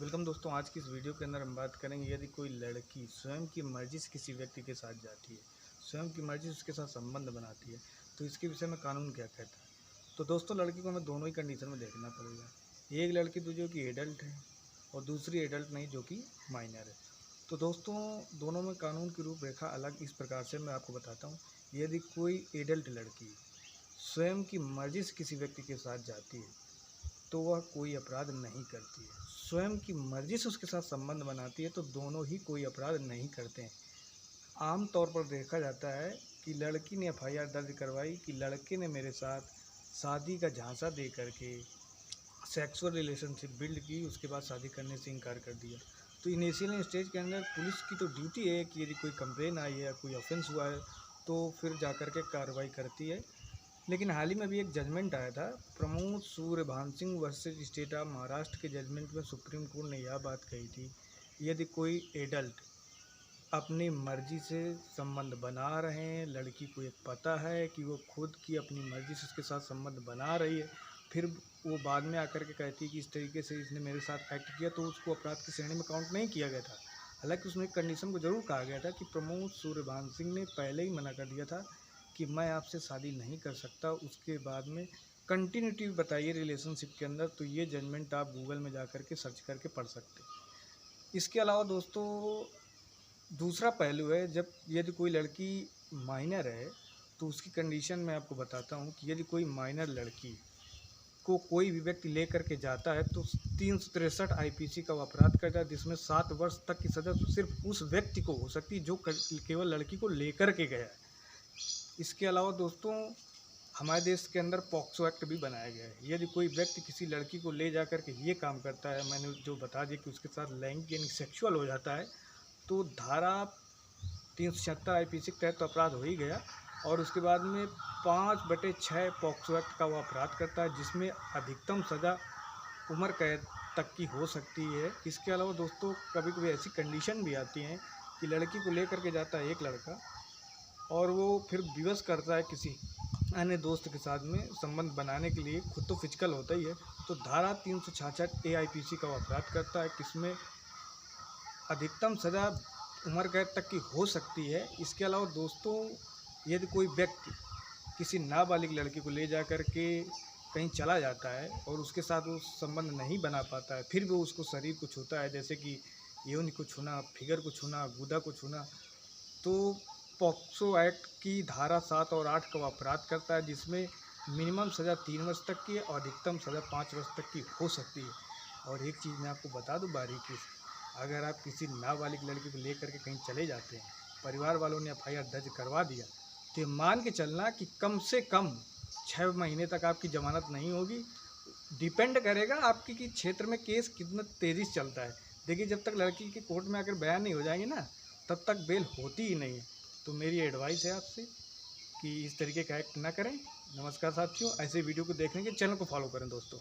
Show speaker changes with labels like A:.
A: Welcome दोस्तों। आज की इस वीडियो के अंदर हम बात करेंगे, यदि कोई लड़की स्वयं की मर्जी से किसी व्यक्ति के साथ जाती है, स्वयं की मर्जी से उसके साथ संबंध बनाती है, तो इसके विषय में कानून क्या कहता है। तो दोस्तों, लड़की को हमें दोनों ही कंडीशन में देखना पड़ेगा। एक लड़की तो जो कि एडल्ट है और दूसरी एडल्ट नहीं जो कि माइनर है। तो दोस्तों, दोनों में कानून की रूपरेखा अलग इस प्रकार से मैं आपको बताता हूँ। यदि कोई एडल्ट लड़की स्वयं की मर्जी से किसी व्यक्ति के साथ जाती है तो वह कोई अपराध नहीं करती है। स्वयं की मर्जी से उसके साथ संबंध बनाती है तो दोनों ही कोई अपराध नहीं करते हैं। आम तौर पर देखा जाता है कि लड़की ने एफआईआर दर्ज करवाई कि लड़के ने मेरे साथ शादी का झांसा दे करके सेक्सुअल रिलेशनशिप बिल्ड की, उसके बाद शादी करने से इनकार कर दिया। तो इनिशियल स्टेज के अंदर पुलिस की तो ड्यूटी है कि यदि कोई कंप्लेन आई है या कोई ऑफेंस हुआ है तो फिर जा कर के कार्रवाई करती है। लेकिन हाल ही में भी एक जजमेंट आया था, Pramod Suryabhan Singh versus state of Maharashtra के जजमेंट में सुप्रीम कोर्ट ने यह बात कही थी, यदि कोई एडल्ट अपनी मर्जी से संबंध बना रहे हैं, लड़की को एक पता है कि वो खुद की अपनी मर्जी से उसके साथ संबंध बना रही है, फिर वो बाद में आकर के कहती है कि इस तरीके से इसने मेरे साथ एक्ट किया, तो उसको अपराध की श्रेणी में काउंट नहीं किया गया था। हालांकि उसमें एक कंडीशन को जरूर कहा गया था कि प्रमोद सूर्यभान सिंह ने पहले ही मना कर दिया था कि मैं आपसे शादी नहीं कर सकता। उसके बाद में कंटिन्यूटी बताइए रिलेशनशिप के अंदर, तो ये जजमेंट आप गूगल में जा कर के सर्च करके पढ़ सकते हैं। इसके अलावा दोस्तों, दूसरा पहलू है, जब यदि कोई लड़की माइनर है तो उसकी कंडीशन मैं आपको बताता हूँ कि यदि कोई माइनर लड़की को कोई भी व्यक्ति ले करके जाता है तो 363 आईपीसी का वो अपराध करता है, जिसमें 7 वर्ष तक की सज़ा सिर्फ उस व्यक्ति को हो सकती है जो केवल लड़की को लेकर के गया है। इसके अलावा दोस्तों, हमारे देश के अंदर पॉक्सो एक्ट भी बनाया गया है। यदि कोई व्यक्ति किसी लड़की को ले जा कर के ये काम करता है, मैंने जो बता दिया कि उसके साथ लैंगिक यानी सेक्सुअल हो जाता है, तो धारा 376 आईपीसी के तहत तो अपराध हो ही गया, और उसके बाद में 5/6 पॉक्सो एक्ट का वो अपराध करता है, जिसमें अधिकतम सज़ा उम्र कैद तक की हो सकती है। इसके अलावा दोस्तों, कभी कभी ऐसी कंडीशन भी आती हैं कि लड़की को लेकर के जाता है एक लड़का और वो फिर विवश करता है किसी अन्य दोस्त के साथ में संबंध बनाने के लिए, खुद तो फिजिकल होता ही है, तो धारा 366 AIPC का वो अपराध करता है, जिसमें अधिकतम सज़ा उम्र कैद तक की हो सकती है। इसके अलावा दोस्तों, यदि कोई व्यक्ति किसी नाबालिग लड़की को ले जा कर के कहीं चला जाता है और उसके साथ वो संबंध नहीं बना पाता है, फिर वो उसको शरीर को छूता है, जैसे कि योनि को छूना, फिगर को छूना, गुदा को छूना, तो पॉक्सो एक्ट की धारा 7 और 8 का वो अपराध करता है, जिसमें मिनिमम सज़ा 3 वर्ष तक की है और अधिकतम सज़ा 5 वर्ष तक की हो सकती है। और एक चीज़ मैं आपको बता दूं बारीकी से, अगर आप किसी नाबालिग लड़की को लेकर के कहीं चले जाते हैं, परिवार वालों ने एफआईआर दर्ज करवा दिया, तो मान के चलना कि कम से कम 6 महीने तक आपकी जमानत नहीं होगी। डिपेंड करेगा आपकी कि क्षेत्र में केस कितना तेज़ी से चलता है। देखिए, जब तक लड़की के कोर्ट में आकर बयान नहीं हो जाएंगे ना, तब तक बेल होती ही नहीं है। तो मेरी एडवाइस है आपसे कि इस तरीके का एक्ट ना करें। नमस्कार साथियों, ऐसे वीडियो को देखने के चैनल को फॉलो करें दोस्तों।